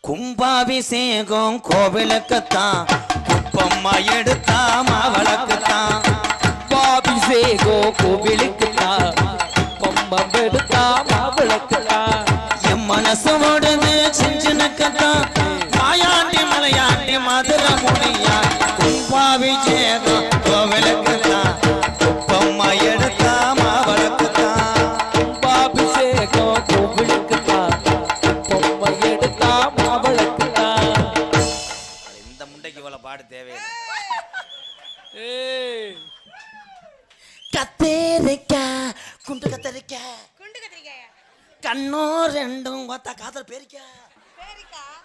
கும்பாபிஷேகம் கோவிலுக்குத்தான் குப்பம்மா எடுத்தா மாவளக்குத்தான். கும்பாபிஷேகம் கோவிலுக்குத்தான் குப்பம் எடுத்தா மாவளக்குத்தான். என் மனசு ஓடுது சிஞ்சனுக்குத்தான் மாயாண்டி மலையாண்டி மதுரை மொழியா. கும்பாபிஷேகம் கோவிலுக்குத்தான் குப்பம்மா எடுத்தா மாவளக்குத்தான். கும்பாபிஷேகம் கோவிலுக்குத்தான் குப்பம் எடுத்தா மாவளக்குத்தான். இந்த முண்டைக்கு இவ்வளவு பாடு தேவையில்லை. கத்தரிக்காய் குண்டு கத்தரிக்காய் குண்டு கத்திரிக்காயா கண்ணோ ரெண்டும் ஒத்த காதல் பேரிக்காய்.